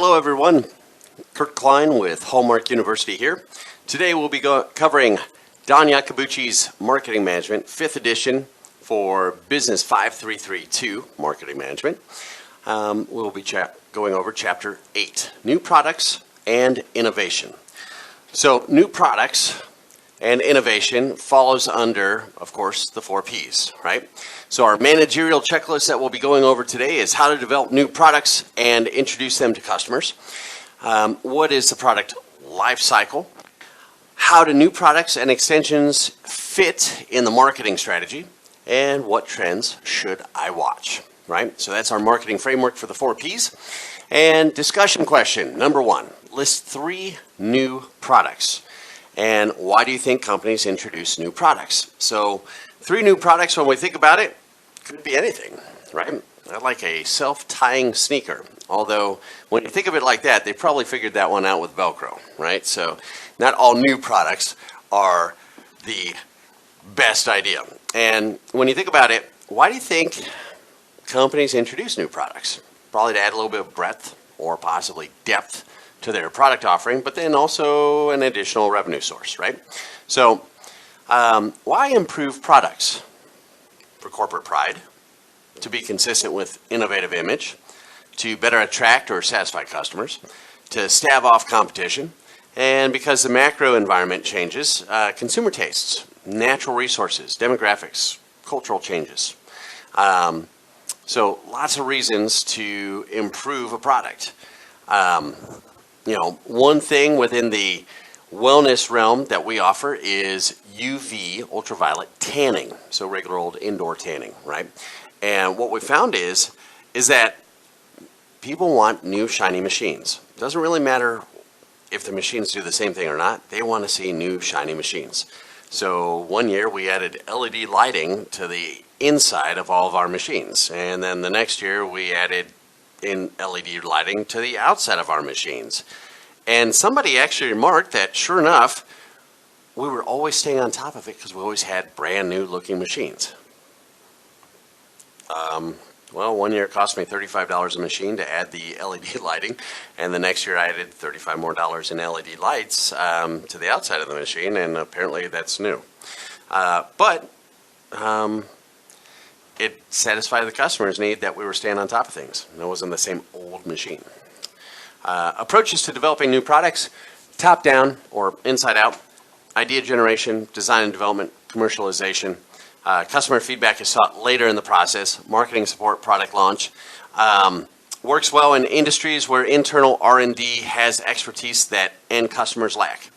Hello everyone, Kirk Klein with Hallmark University here. Today we'll be covering Don Iacobucci's Marketing Management, 5th edition for BUS5332 Marketing Management. We'll be going over Chapter 8, New Products and Innovation. So new products and innovation follows under, of course, the 4 Ps, right? So our managerial checklist that we'll be going over today is how to develop new products and introduce them to customers. What is the product life cycle? How do new products and extensions fit in the marketing strategy? And what trends should I watch, right? So that's our marketing framework for the 4 Ps. And discussion question, number 1, list 3 new products. And why do you think companies introduce new products? So 3 new products, when we think about it, could be anything, right? Like a self-tying sneaker. Although, when you think of it like that, they probably figured that one out with Velcro, right? So not all new products are the best idea. And when you think about it, why do you think companies introduce new products? Probably to add a little bit of breadth or possibly depth to their product offering, but then also an additional revenue source, right? So why improve products? For corporate pride, to be consistent with innovative image, to better attract or satisfy customers, to stave off competition, and because the macro environment changes, consumer tastes, natural resources, demographics, cultural changes. So lots of reasons to improve a product. One thing within the wellness realm that we offer is UV ultraviolet tanning, so regular old indoor tanning, right? And what we found is that people want new shiny machines. It doesn't really matter if the machines do the same thing or not. They want to see new shiny machines. So one year we added LED lighting to the inside of all of our machines, and then the next year we added in LED lighting to the outside of our machines. And somebody actually remarked that, sure enough, we were always staying on top of it because we always had brand new looking machines. Well, one year it cost me $35 a machine to add the LED lighting, and the next year I added $35 more in LED lights to the outside of the machine, and apparently that's new. But it satisfied the customer's need that we were staying on top of things. It wasn't the same old machine. Approaches to developing new products, top down or inside out, idea generation, design and development, commercialization. Customer feedback is sought later in the process, marketing support, product launch. Works well in industries where internal R&D has expertise that end customers lack.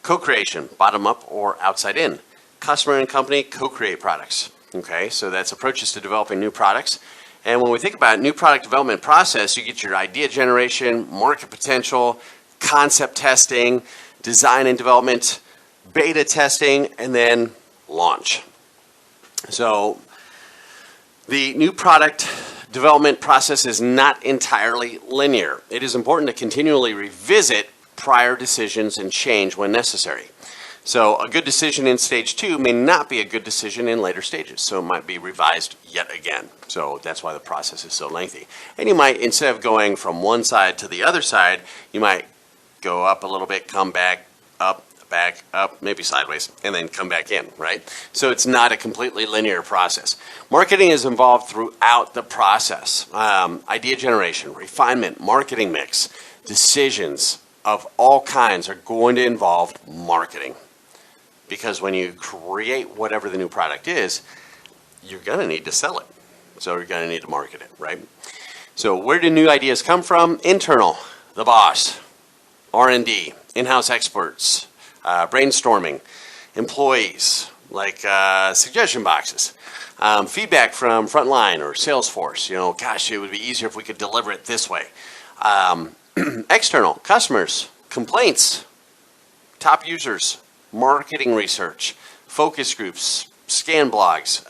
Co-creation, bottom up or outside in. Customer and company co-create products. Okay, so that's approaches to developing new products. And when we think about new product development process, you get your idea generation, market potential, concept testing, design and development, beta testing, and then launch. So the new product development process is not entirely linear. It is important to continually revisit prior decisions and change when necessary. So a good decision in stage 2 may not be a good decision in later stages. So it might be revised yet again. So that's why the process is so lengthy. And you might, instead of going from one side to the other side, you might go up a little bit, come back up, maybe sideways, and then come back in, right? So it's not a completely linear process. Marketing is involved throughout the process. Idea generation, refinement, marketing mix, decisions of all kinds are going to involve marketing. Because when you create whatever the new product is, you're going to need to sell it. So you're going to need to market it, right? So where do new ideas come from? Internal, the boss, R&D, in-house experts, brainstorming, employees, like suggestion boxes, feedback from frontline or Salesforce. Gosh, it would be easier if we could deliver it this way. External, customers, complaints, top users, marketing research, focus groups, scan blogs,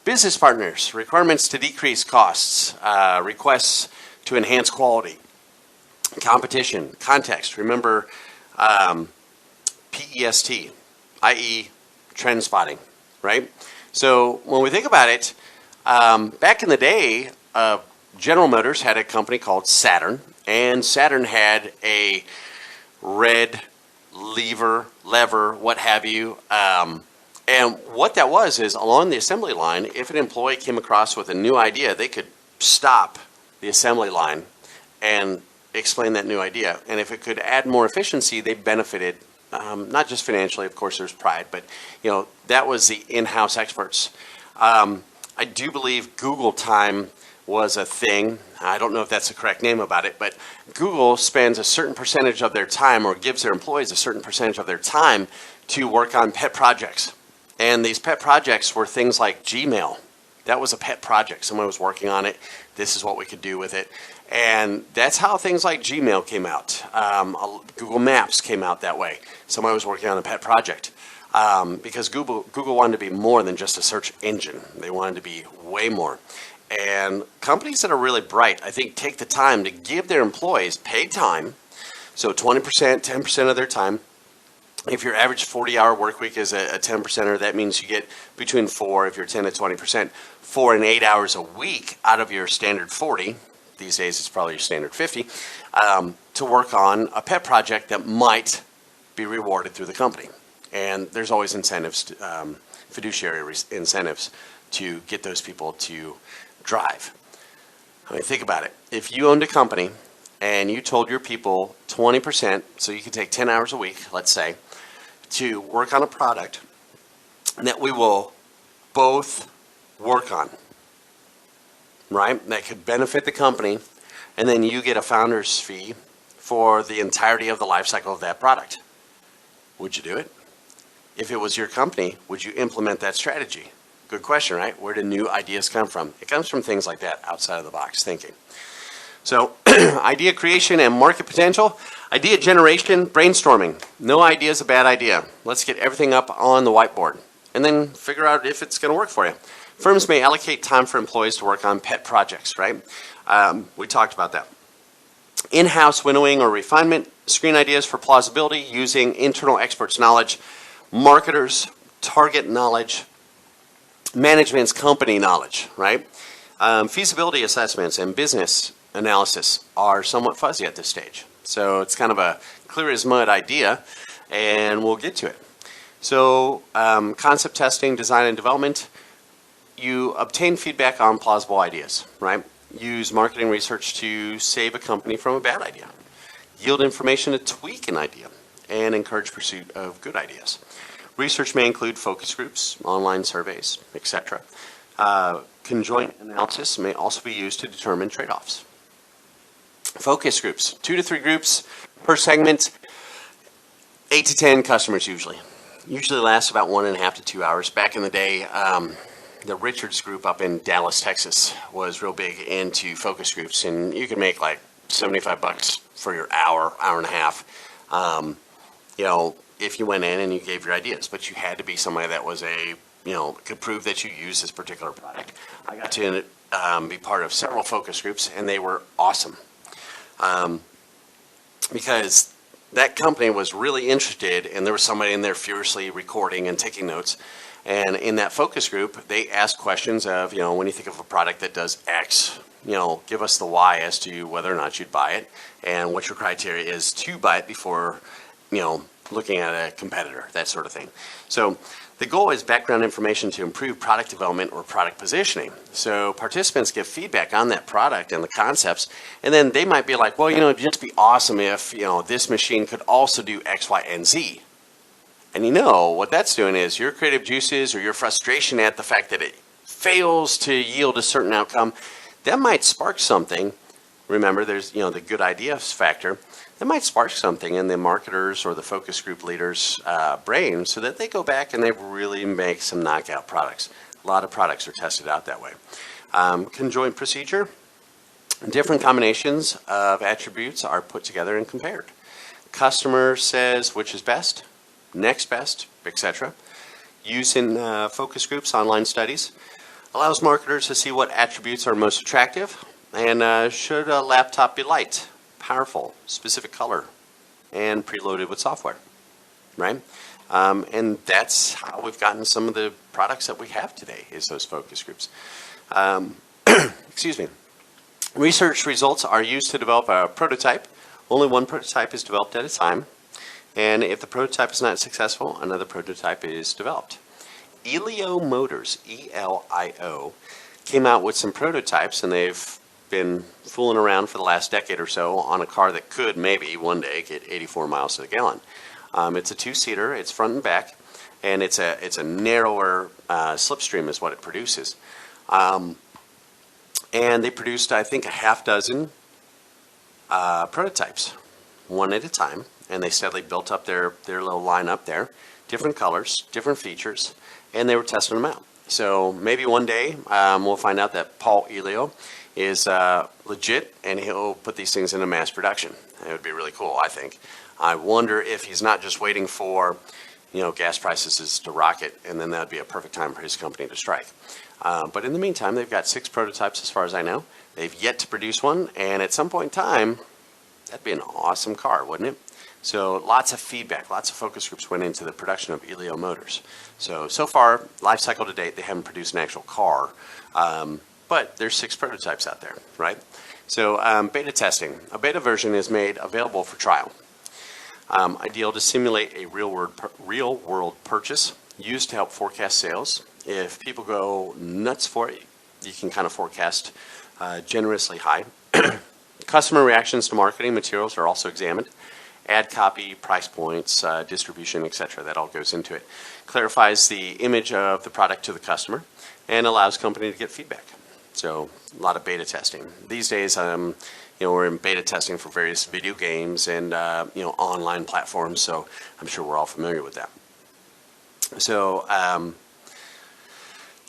business partners, requirements to decrease costs, requests to enhance quality, competition, context. Remember PEST, i.e. trend spotting, right? So when we think about it, back in the day, General Motors had a company called Saturn, and Saturn had a red lever, what have you. And what that was is along the assembly line, if an employee came across with a new idea, they could stop the assembly line and explain that new idea. And if it could add more efficiency, they benefited, not just financially, of course there's pride, but that was the in-house experts. I do believe Google time was a thing. I don't know if that's the correct name about it, but Google spends a certain percentage of their time, or gives their employees a certain percentage of their time, to work on pet projects. And these pet projects were things like Gmail. That was a pet project. Someone was working on it. This is what we could do with it. And that's how things like Gmail came out. Google Maps came out that way. Someone was working on a pet project. Because Google wanted to be more than just a search engine. They wanted to be way more. And companies that are really bright, I think, take the time to give their employees paid time. So 20%, 10% of their time. If your average 40-hour work week is a 10%er, that means you get between 4, if you're 10 to 20%, 4 and 8 hours a week out of your standard 40. These days it's probably your standard 50, to work on a pet project that might be rewarded through the company. And there's always incentives, fiduciary incentives, to get those people to drive. I mean, think about it. If you owned a company and you told your people 20%, so you could take 10 hours a week, let's say, to work on a product that we will both work on, right? That could benefit the company, and then you get a founder's fee for the entirety of the life cycle of that product. Would you do it? If it was your company, would you implement that strategy? Good question, right? Where do new ideas come from? It comes from things like that, outside of the box thinking. So idea creation and market potential. Idea generation, brainstorming. No idea is a bad idea. Let's get everything up on the whiteboard and then figure out if it's going to work for you. Firms may allocate time for employees to work on pet projects, right? We talked about that. In-house winnowing or refinement, screen ideas for plausibility using internal experts' knowledge, marketers' target knowledge, management's company knowledge, right? Feasibility assessments and business analysis are somewhat fuzzy at this stage. So it's kind of a clear as mud idea, and we'll get to it. So concept testing, design and development, you obtain feedback on plausible ideas, right? Use marketing research to save a company from a bad idea. Yield information to tweak an idea and encourage pursuit of good ideas. Research may include focus groups, online surveys, etc. Conjoint analysis may also be used to determine trade-offs. Focus groups, 2 to 3 groups per segment, 8 to 10 customers usually. Usually lasts about 1.5 to 2 hours. Back in the day, the Richards group up in Dallas, Texas was real big into focus groups, and you could make like $75 for your hour and a half. If you went in and you gave your ideas, but you had to be somebody that was could prove that you used this particular product. I got to be part of several focus groups, and they were awesome. Because that company was really interested, and there was somebody in there furiously recording and taking notes. And in that focus group, they asked questions of, when you think of a product that does X, give us the Y as to whether or not you'd buy it, and what your criteria is to buy it before, looking at a competitor, that sort of thing. So the goal is background information to improve product development or product positioning. So participants give feedback on that product and the concepts, and then they might be like, well, it'd just be awesome if, this machine could also do X, Y, and Z. And what that's doing is your creative juices or your frustration at the fact that it fails to yield a certain outcome, that might spark something. Remember, there's, the good ideas factor. That might spark something in the marketers or the focus group leaders' brain, so that they go back and they really make some knockout products. A lot of products are tested out that way. Conjoint procedure. Different combinations of attributes are put together and compared. Customer says which is best, next best, etc. Use in focus groups, online studies. Allows marketers to see what attributes are most attractive. And should a laptop be light, powerful, specific color, and preloaded with software, right? And that's how we've gotten some of the products that we have today, is those focus groups. Excuse me. Research results are used to develop a prototype. Only one prototype is developed at a time. And if the prototype is not successful, another prototype is developed. Elio Motors, E-L-I-O, came out with some prototypes, and they've been fooling around for the last decade or so on a car that could maybe one day get 84 miles to the gallon. It's a two-seater, it's front and back, and it's a narrower slipstream is what it produces. And they produced, I think, a half dozen prototypes, one at a time, and they steadily built up their little lineup there, different colors, different features, and they were testing them out. So maybe one day we'll find out that Paul Elio is legit, and he'll put these things into mass production. It would be really cool, I think. I wonder if he's not just waiting for, gas prices to rocket, and then that would be a perfect time for his company to strike. But in the meantime, they've got 6 prototypes as far as I know. They've yet to produce one, and at some point in time, that'd be an awesome car, wouldn't it? So lots of feedback, lots of focus groups went into the production of Elio Motors. So far, life cycle to date, they haven't produced an actual car, but there's 6 prototypes out there, right? So beta testing. A beta version is made available for trial. Ideal to simulate a real-world purchase, used to help forecast sales. If people go nuts for it, you can kind of forecast generously high. Customer reactions to marketing materials are also examined. Ad copy, price points, distribution, etc. That all goes into it. Clarifies the image of the product to the customer and allows company to get feedback. So a lot of beta testing. These days, we're in beta testing for various video games and online platforms. So I'm sure we're all familiar with that. So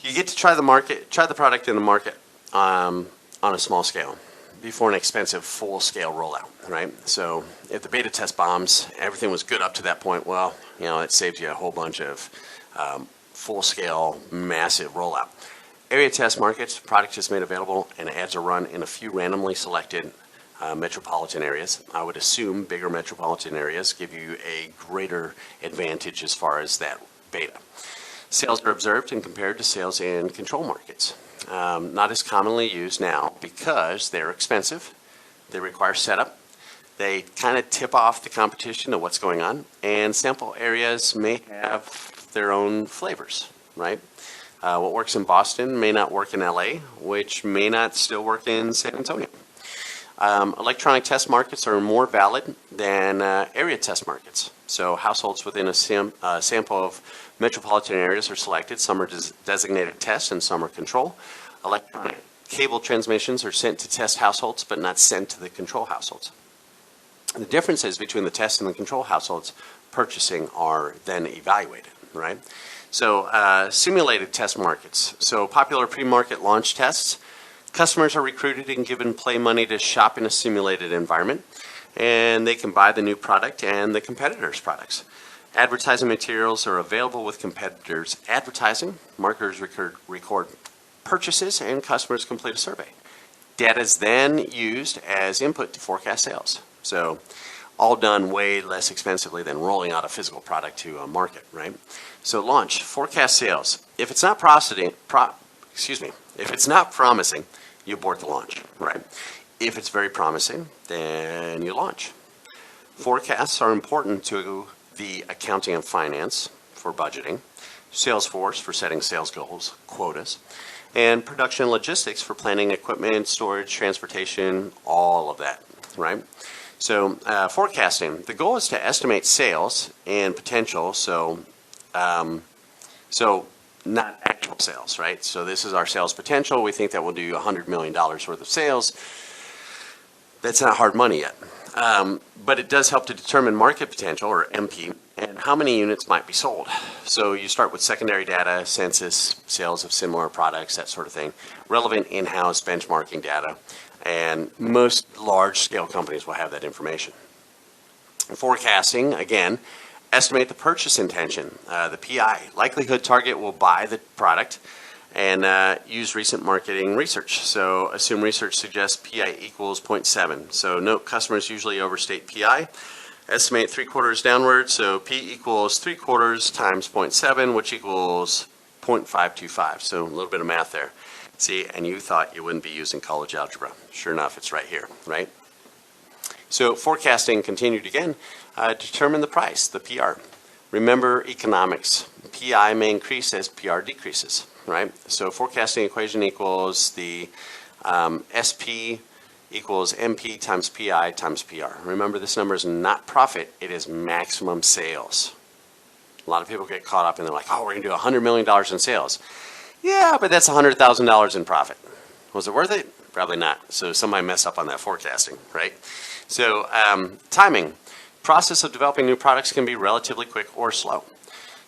you get to try the product in the market on a small scale before an expensive full-scale rollout, right? So if the beta test bombs, everything was good up to that point, well, it saves you a whole bunch of full-scale, massive rollout. Area test markets, product is made available, and ads are run in a few randomly selected metropolitan areas. I would assume bigger metropolitan areas give you a greater advantage as far as that beta. Sales are observed and compared to sales in control markets. Not as commonly used now because they're expensive, they require setup, they kind of tip off the competition of what's going on, and sample areas may have their own flavors, right? What works in Boston may not work in LA, which may not still work in San Antonio. Electronic test markets are more valid than area test markets. So households within a sample of metropolitan areas are selected. Some are designated test and some are control. Electronic cable transmissions are sent to test households but not sent to the control households. The differences between the test and the control households purchasing are then evaluated, right? So simulated test markets. So popular pre-market launch tests. Customers are recruited and given play money to shop in a simulated environment, and they can buy the new product and the competitors' products. Advertising materials are available with competitors' advertising. Marketers record purchases, and customers complete a survey. Data is then used as input to forecast sales. So all done way less expensively than rolling out a physical product to a market, right? So launch, forecast sales. If it's not promising, you abort the launch, right? If it's very promising, then you launch. Forecasts are important to the accounting and finance for budgeting, Salesforce for setting sales goals, quotas, and production and logistics for planning equipment, storage, transportation, all of that, right? So forecasting, the goal is to estimate sales and potential, so not actual sales, right? So this is our sales potential. We think that we'll do $100 million worth of sales. That's not hard money yet. But it does help to determine market potential, or MP, and how many units might be sold. So you start with secondary data, census, sales of similar products, that sort of thing, relevant in-house benchmarking data, and most large-scale companies will have that information. Forecasting, again, estimate the purchase intention, the PI. Likelihood target will buy the product and use recent marketing research. So assume research suggests PI equals 0.7. So note customers usually overstate PI. Estimate 3/4 downward, so P equals 3/4 times 0.7, which equals 0.525. So a little bit of math there. See, and you thought you wouldn't be using college algebra. Sure enough, it's right here, right? So forecasting continued again, determine the price, the PR. Remember economics. PI may increase as PR decreases, right? So forecasting equation equals the SP equals MP times PI times PR. Remember, this number is not profit, it is maximum sales. A lot of people get caught up and they're like, oh, we're going to do $100 million in sales. Yeah, but that's $100,000 in profit. Was it worth it? Probably not. So somebody messed up on that forecasting, right? So timing. Process of developing new products can be relatively quick or slow.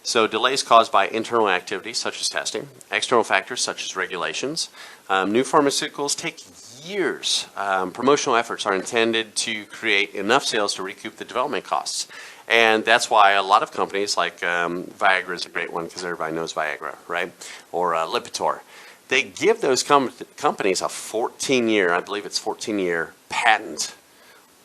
So delays caused by internal activities such as testing, external factors such as regulations. New pharmaceuticals take years. Promotional efforts are intended to create enough sales to recoup the development costs. And that's why a lot of companies, like Viagra is a great one because everybody knows Viagra, right? Or Lipitor. They give those companies a 14-year, I believe it's 14-year patent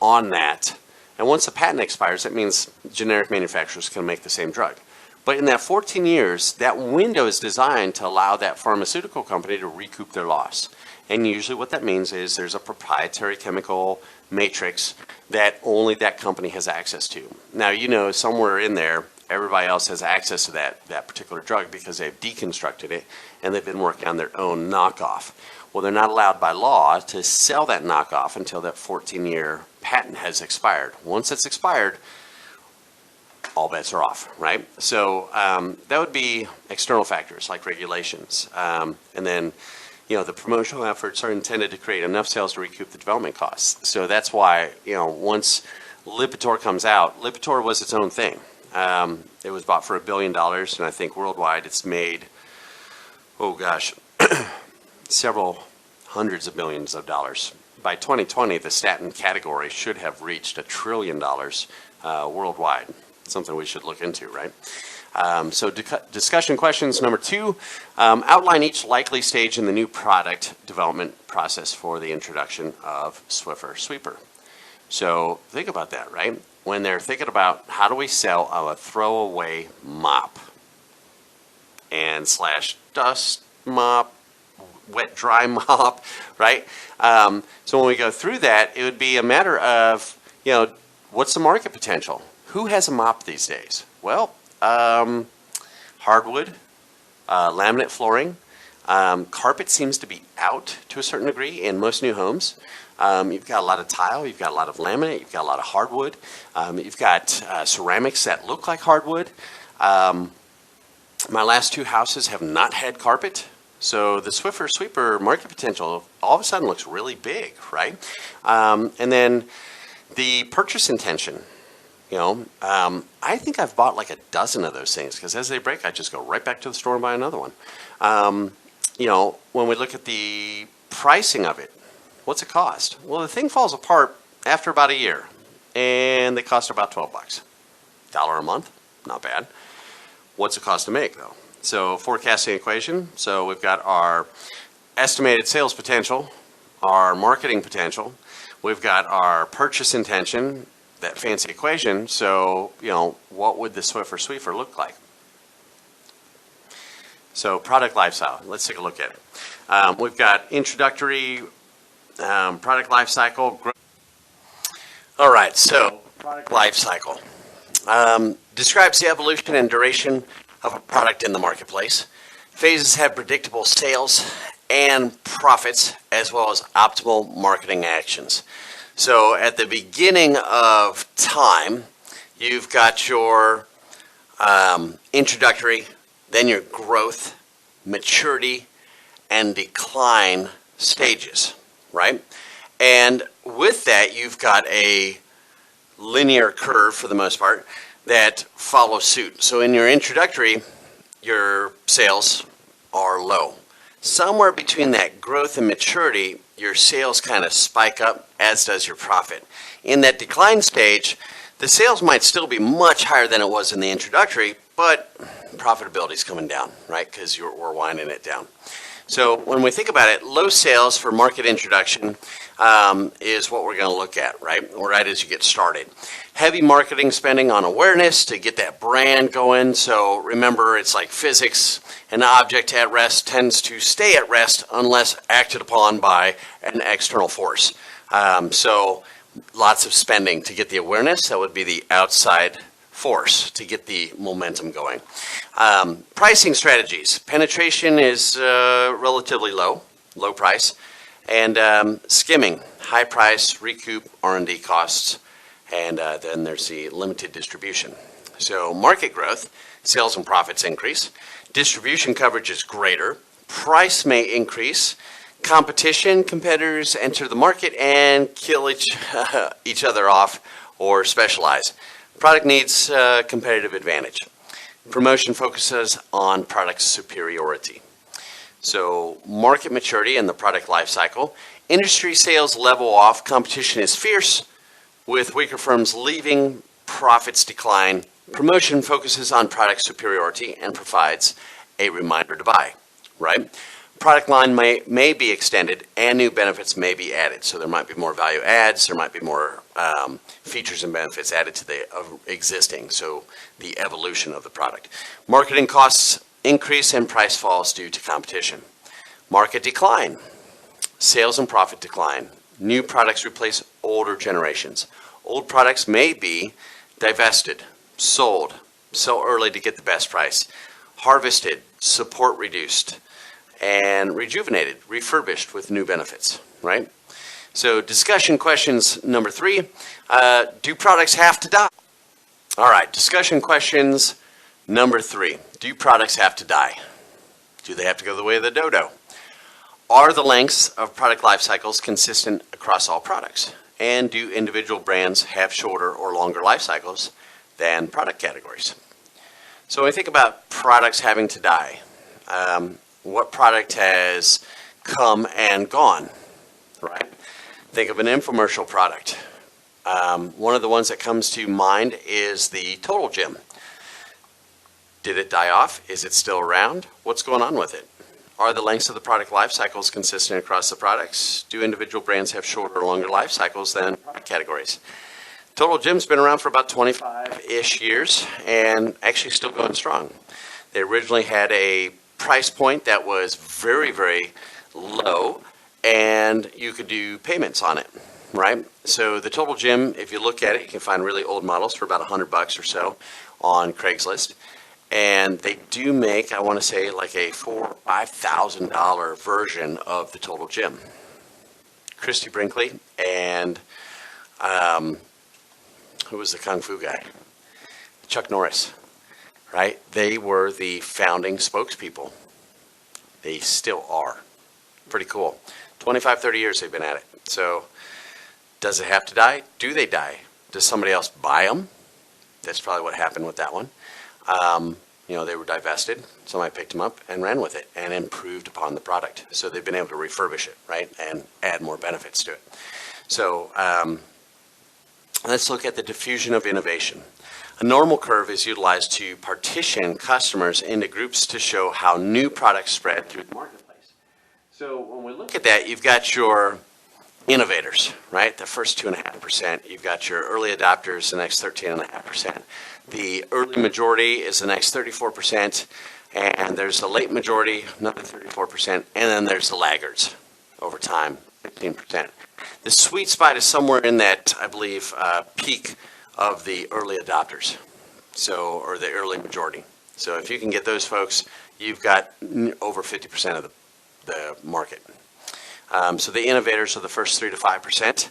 on that. And once the patent expires, that means generic manufacturers can make the same drug. But in that 14 years, that window is designed to allow that pharmaceutical company to recoup their loss. And usually what that means is there's a proprietary chemical matrix that only that company has access to. Now, you know, somewhere in there, everybody else has access to that particular drug because they've deconstructed it and they've been working on their own knockoff. Well, they're not allowed by law to sell that knockoff until that 14-year patent has expired. Once it's expired, all bets are off, right? So that would be external factors like regulations. And then, you know, the promotional efforts are intended to create enough sales to recoup the development costs. So that's why, you know, once Lipitor comes out, Lipitor was its own thing. It was bought for $1 billion, and I think worldwide it's made, oh gosh, several hundreds of millions of dollars. By 2020, the statin category should have reached $1 trillion worldwide. Something we should look into, right? So discussion questions number 2, outline each likely stage in the new product development process for the introduction of Swiffer Sweeper. So think about that, right? When they're thinking about how do we sell a throwaway mop and / dust mop, wet dry mop, right? So when we go through that, it would be a matter of, you know, what's the market potential? Who has a mop these days? Well, hardwood, laminate flooring, carpet seems to be out to a certain degree in most new homes. You've got a lot of tile, you've got a lot of laminate, you've got a lot of hardwood, you've got ceramics that look like hardwood. My last 2 houses have not had carpet, so the Swiffer Sweeper market potential all of a sudden looks really big, right? And then the purchase intention. You know, I think I've bought like a dozen of those things because as they break, I just go right back to the store and buy another one. You know, when we look at the pricing of it, what's it cost? Well, the thing falls apart after about a year, and they cost about $12. $1 a month, not bad. What's it cost to make, though? So forecasting equation. So we've got our estimated sales potential, our marketing potential. We've got our purchase intention, that fancy equation. So, you know, what would the Swiffer Sweeper look like? So product lifestyle, let's take a look at it. We've got introductory, product life cycle. All right, so product life cycle describes the evolution and duration of a product in the marketplace. Phases have predictable sales and profits as well as optimal marketing actions. So at the beginning of time, you've got your introductory, then your growth, maturity, and decline stages, right? And with that, you've got a linear curve for the most part that follows suit. So in your introductory, your sales are low. Somewhere between that growth and maturity, your sales kind of spike up, as does your profit. In that decline stage, the sales might still be much higher than it was in the introductory, but profitability is coming down, right? Because we're winding it down. So when we think about it, low sales for market introduction is what we're going to look at, right? Right as you get started. Heavy marketing spending on awareness to get that brand going. So remember, it's like physics. An object at rest tends to stay at rest unless acted upon by an external force. So lots of spending to get the awareness. That would be the outside force to get the momentum going. Pricing strategies. Penetration is relatively low price. And skimming, high price, recoup R&D costs. And then there's the limited distribution. So market growth, sales and profits increase. Distribution coverage is greater. Price may increase. Competition, competitors enter the market and kill each other off or specialize. Product needs competitive advantage. Promotion focuses on product superiority. So market maturity and the product life cycle. Industry sales level off. Competition is fierce, with weaker firms leaving, profits decline. Promotion focuses on product superiority and provides a reminder to buy, right? Product line may be extended and new benefits may be added. So there might be more value adds, there might be more features and benefits added to the existing, so the evolution of the product. Marketing costs increase and price falls due to competition. Market decline, sales and profit decline. New products replace older generations. Old products may be divested, sold, sell early to get the best price, harvested, support reduced, and rejuvenated, refurbished with new benefits, right? So discussion questions number 3, do products have to die? All right, discussion questions number 3, do products have to die? Do they have to go the way of the dodo? Are the lengths of product life cycles consistent across all products? And do individual brands have shorter or longer life cycles than product categories? So when we think about products having to die, what product has come and gone, right? Think of an infomercial product. One of the ones that comes to mind is the Total Gym. Did it die off? Is it still around? What's going on with it? Are the lengths of the product life cycles consistent across the products? Do individual brands have shorter or longer life cycles than product categories? Total Gym's been around for about 25-ish years and actually still going strong. They originally had a price point that was very, very low, and you could do payments on it, right? So the Total Gym, if you look at it, you can find really old models for about $100 or so on Craigslist. And they do make, I want to say, like a $4,000 or $5,000 version of the Total Gym. Christy Brinkley and who was the Kung Fu guy? Chuck Norris, right? They were the founding spokespeople. They still are. Pretty cool. 25, 30 years they've been at it. So does it have to die? Do they die? Does somebody else buy them? That's probably what happened with that one. They were divested. Somebody picked them up and ran with it and improved upon the product. So they've been able to refurbish it, right, and add more benefits to it. So let's look at the diffusion of innovation. A normal curve is utilized to partition customers into groups to show how new products spread through the marketplace. So when we look at that, you've got your innovators, right? The first 2.5%. You've got your early adopters, the next 13.5%. The early majority is the next 34%, and there's the late majority, another 34%, and then there's the laggards over time, 15%. The sweet spot is somewhere in that, I believe, peak of the early adopters, or the early majority. So if you can get those folks, you've got over 50% of the market. So the innovators are the first 3 to 5%.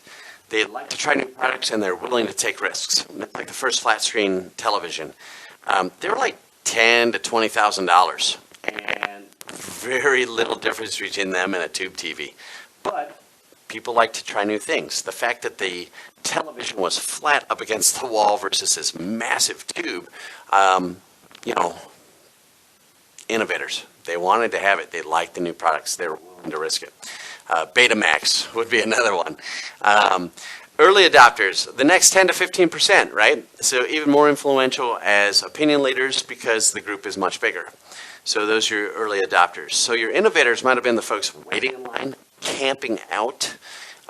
They like to try new products and they're willing to take risks. Like the first flat screen television, they were like $10,000 to $20,000, and very little difference between them and a tube TV. But people like to try new things. The fact that the television was flat up against the wall versus this massive tube, innovators. They wanted to have it. They liked the new products. They were willing to risk it. Betamax would be another one. Early adopters, the next 10 to 15%, right? So even more influential as opinion leaders because the group is much bigger. So those are your early adopters. So your innovators might have been the folks waiting in line, camping out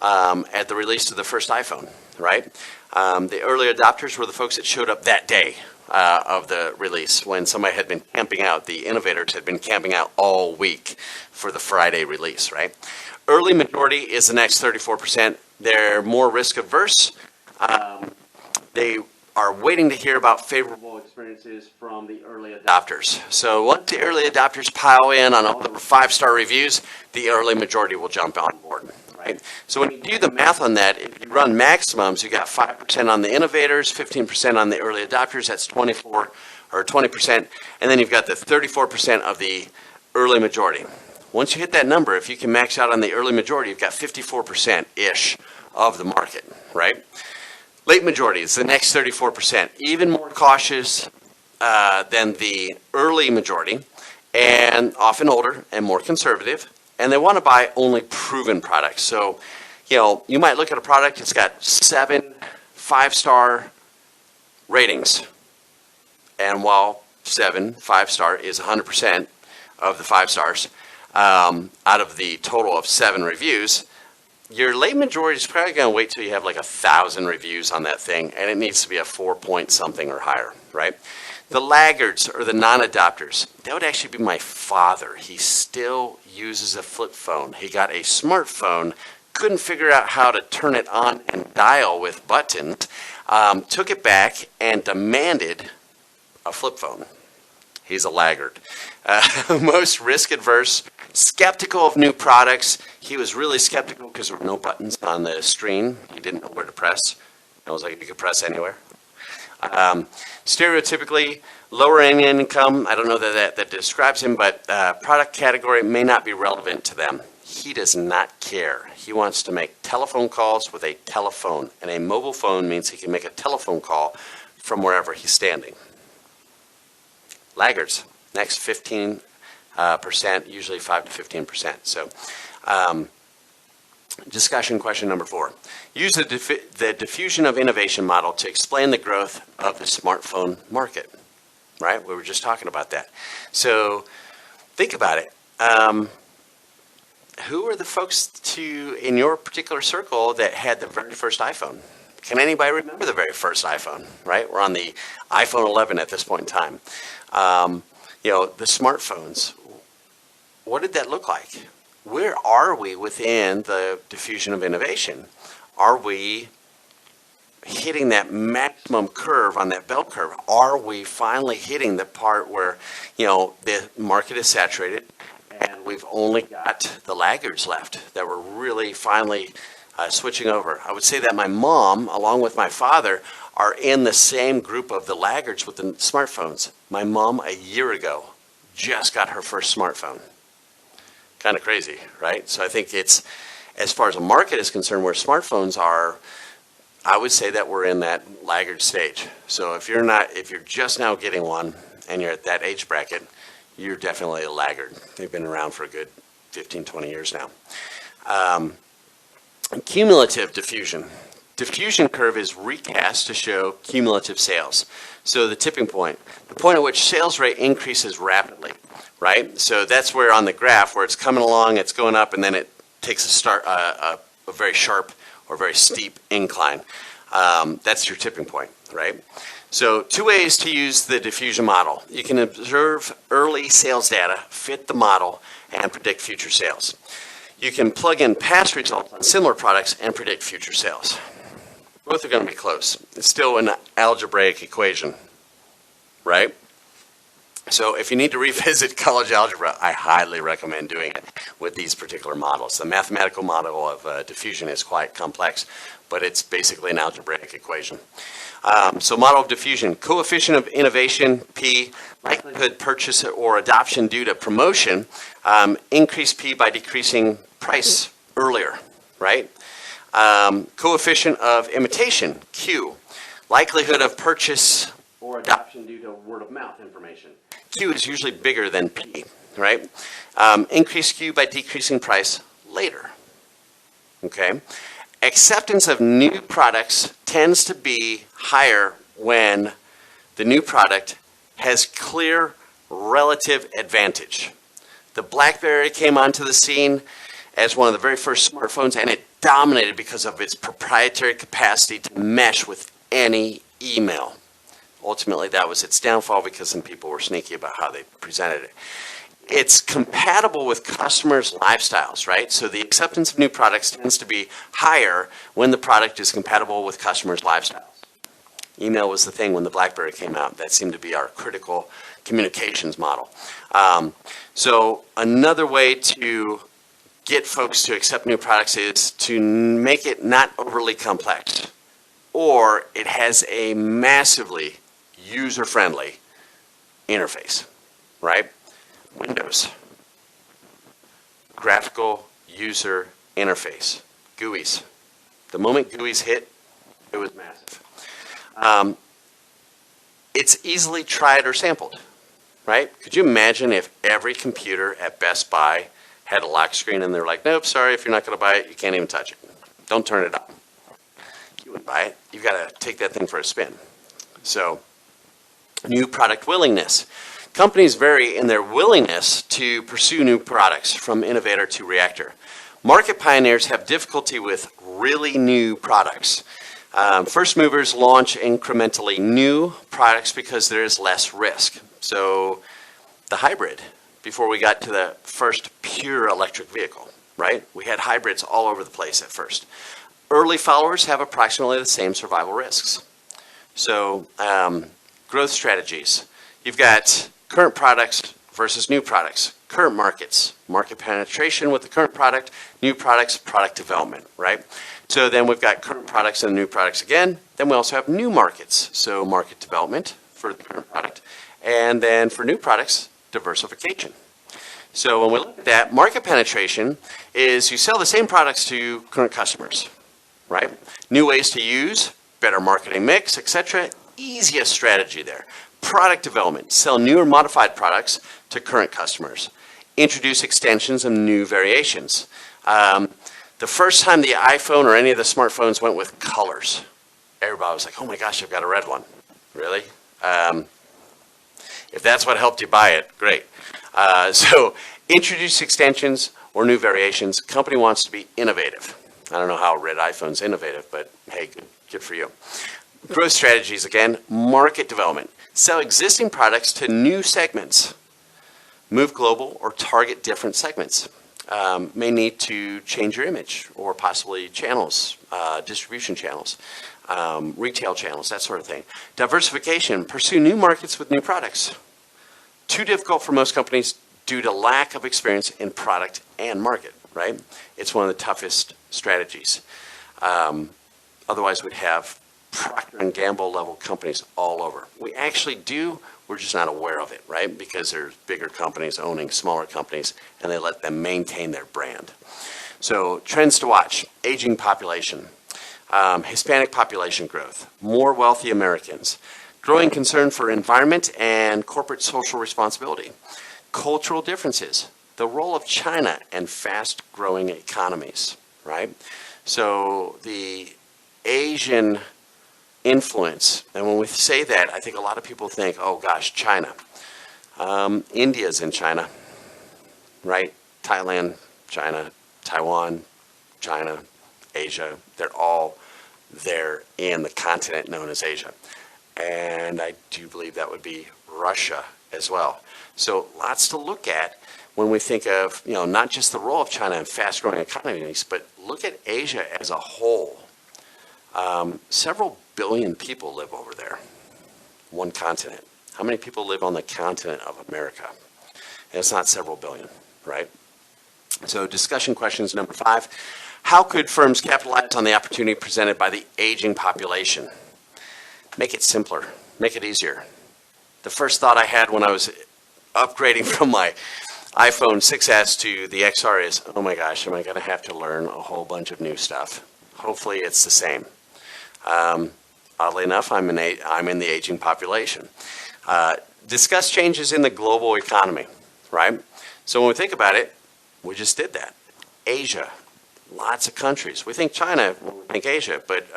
at the release of the first iPhone, right? The early adopters were the folks that showed up that day of the release when somebody had been camping out. The innovators had been camping out all week for the Friday release, right? Early majority is the next 34%. They're more risk averse. They are waiting to hear about favorable experiences from the early adopters. So once the early adopters pile in on all the 5-star reviews, the early majority will jump on board, right? So when you do the math on that, if you run maximums, you got 5% on the innovators, 15% on the early adopters, that's 24 or 20%, and then you've got the 34% of the early majority. Once you hit that number, if you can max out on the early majority, you've got 54%-ish of the market, right? Late majority is the next 34%, even more cautious than the early majority, and often older and more conservative, and they want to buy only proven products. So, you know, you might look at a product, it's got 7 5-star ratings, and while 7 5-star is 100% of the 5 stars, out of the total of 7 reviews, your late majority is probably going to wait till you have like 1,000 reviews on that thing, and it needs to be a 4-point something or higher, right? The laggards or the non-adopters, that would actually be my father. He still uses a flip phone. He got a smartphone, couldn't figure out how to turn it on and dial with buttons, took it back and demanded a flip phone. He's a laggard. Most risk adverse, skeptical of new products. He was really skeptical because there were no buttons on the screen. He didn't know where to press. It was like you could press anywhere. Stereotypically, lower income, I don't know that describes him, but product category may not be relevant to them. He does not care. He wants to make telephone calls with a telephone, and a mobile phone means he can make a telephone call from wherever he's standing. Laggards, next 15%, usually 5 to 15%. So, discussion question number 4. Use the diffusion of innovation model to explain the growth of the smartphone market, right? We were just talking about that. So, think about it. Who are the folks in your particular circle that had the very first iPhone? Can anybody remember the very first iPhone, right? We're on the iPhone 11 at this point in time. You know, the smartphones, what did that look like? Where are we within the diffusion of innovation? Are we hitting that maximum curve on that bell curve? Are we finally hitting the part where, you know, the market is saturated and we've only got the laggards left that we're really finally switching over? I would say that my mom, along with my father, are in the same group of the laggards with the smartphones. My mom, a year ago, just got her first smartphone. Kind of crazy, right? So I think it's, as far as a market is concerned, where smartphones are, I would say that we're in that laggard stage. So if you're just now getting one and you're at that age bracket, you're definitely a laggard. They've been around for a good 15, 20 years now. Cumulative diffusion. Diffusion curve is recast to show cumulative sales. So the tipping point, the point at which sales rate increases rapidly, right? So that's where on the graph where it's coming along, it's going up, and then it takes a very sharp or very steep incline. That's your tipping point, right? So 2 ways to use the diffusion model. You can observe early sales data, fit the model, and predict future sales. You can plug in past results on similar products and predict future sales. Both are going to be close. It's still an algebraic equation, right? So if you need to revisit college algebra, I highly recommend doing it with these particular models. The mathematical model of diffusion is quite complex, but it's basically an algebraic equation. So model of diffusion, coefficient of innovation, P, likelihood purchase or adoption due to promotion, increase P by decreasing price earlier, right? Coefficient of imitation, Q, likelihood of purchase or adoption due to word of mouth information. Q is usually bigger than P, right? Increase Q by decreasing price later, okay? Acceptance of new products tends to be higher when the new product has clear relative advantage. The BlackBerry came onto the scene as one of the very first smartphones, and it dominated because of its proprietary capacity to mesh with any email. Ultimately, that was its downfall because some people were sneaky about how they presented it. It's compatible with customers' lifestyles, right? So the acceptance of new products tends to be higher when the product is compatible with customers' lifestyles. Email was the thing when the BlackBerry came out. That seemed to be our critical communications model. So another way to get folks to accept new products is to make it not overly complex, or it has a massively user-friendly interface, right? Windows, graphical user interface, GUIs. The moment GUIs hit, it was massive. It's easily tried or sampled, right? Could you imagine if every computer at Best Buy had a lock screen and they're like, nope, sorry, if you're not going to buy it, you can't even touch it. Don't turn it on. You wouldn't buy it. You've got to take that thing for a spin. So, new product willingness. Companies vary in their willingness to pursue new products from innovator to reactor. Market pioneers have difficulty with really new products. First movers launch incrementally new products because there is less risk. So the hybrid, before we got to the first pure electric vehicle, right? We had hybrids all over the place at first. Early followers have approximately the same survival risks. So growth strategies. You've got current products versus new products, current markets, market penetration with the current product, new products, product development, right? So then we've got current products and new products again. Then we also have new markets, so market development for the current product. And then for new products, diversification. So when we look at that, market penetration is you sell the same products to current customers, right? New ways to use, better marketing mix, etc. Easiest strategy there. Product development, sell new or modified products to current customers. Introduce extensions and new variations. The first time the iPhone or any of the smartphones went with colors, everybody was like, oh my gosh, I've got a red one. Really? If that's what helped you buy it, great. So introduce extensions or new variations. Company wants to be innovative. I don't know how a red iPhone's innovative, but hey, good for you. Growth strategies, again, market development. Sell existing products to new segments. Move global or target different segments. May need to change your image or possibly channels, distribution channels, retail channels, that sort of thing. Diversification. Pursue new markets with new products. Too difficult for most companies due to lack of experience in product and market, right? It's one of the toughest strategies. Otherwise, we'd have Procter & Gamble level companies all over. We actually do, we're just not aware of it, right? Because there's bigger companies owning smaller companies and they let them maintain their brand. So trends to watch: aging population, Hispanic population growth, more wealthy Americans, growing concern for environment and corporate social responsibility, cultural differences, the role of China and fast growing economies, right? So the Asian influence, and when we say that, I think a lot of people think, oh gosh, China. India's in China, right? Thailand, China, Taiwan, China, Asia, they're all there in the continent known as Asia. And I do believe that would be Russia as well. So lots to look at when we think of, not just the role of China in fast-growing economies, but look at Asia as a whole. Several billion people live over there, one continent. How many people live on the continent of America? And it's not several billion, right? So discussion questions number 5. How could firms capitalize on the opportunity presented by the aging population? Make it simpler. Make it easier. The first thought I had when I was upgrading from my iPhone 6S to the XR is, oh my gosh, am I going to have to learn a whole bunch of new stuff? Hopefully it's the same. Oddly enough, I'm in the aging population. Discuss changes in the global economy, right? So when we think about it, we just did that. Asia, Lots of countries. We think China, we think Asia, but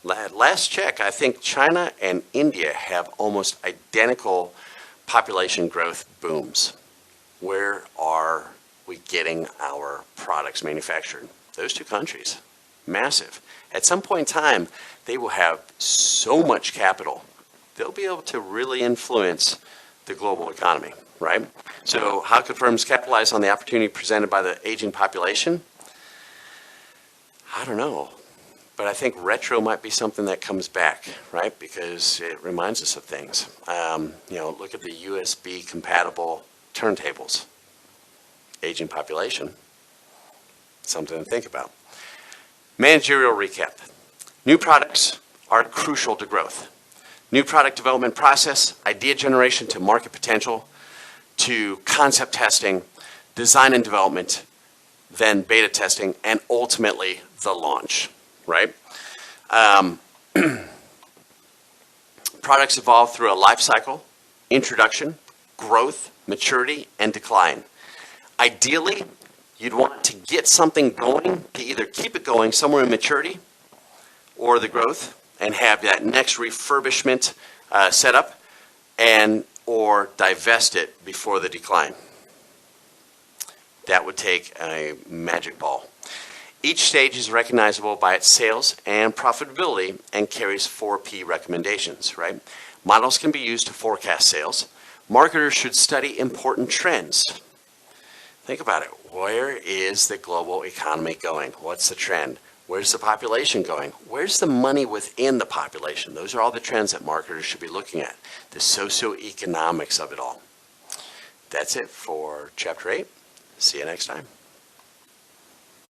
last check, I think China and India have almost identical population growth booms. Where are we getting our products manufactured? Those two countries, massive. At some point in time, they will have so much capital, they'll be able to really influence the global economy, right? So how could firms capitalize on the opportunity presented by the aging population? I don't know. But I think retro might be something that comes back, right? Because it reminds us of things. Look at the USB compatible turntables. Aging population, something to think about. Managerial recap. New products are crucial to growth. New product development process, idea generation to market potential, to concept testing, design and development, then beta testing, and ultimately the launch, right? Products evolve through a life cycle, introduction, growth, maturity, and decline. Ideally, you'd want to get something going to either keep it going somewhere in maturity or the growth and have that next refurbishment set up or divest it before the decline. That would take a magic ball. Each stage is recognizable by its sales and profitability and carries 4 P recommendations, right? Models can be used to forecast sales. Marketers should study important trends. Think about it. Where is the global economy going? What's the trend? Where's the population going? Where's the money within the population? Those are all the trends that marketers should be looking at. The socioeconomics of it all. That's it for Chapter 8. See you next time.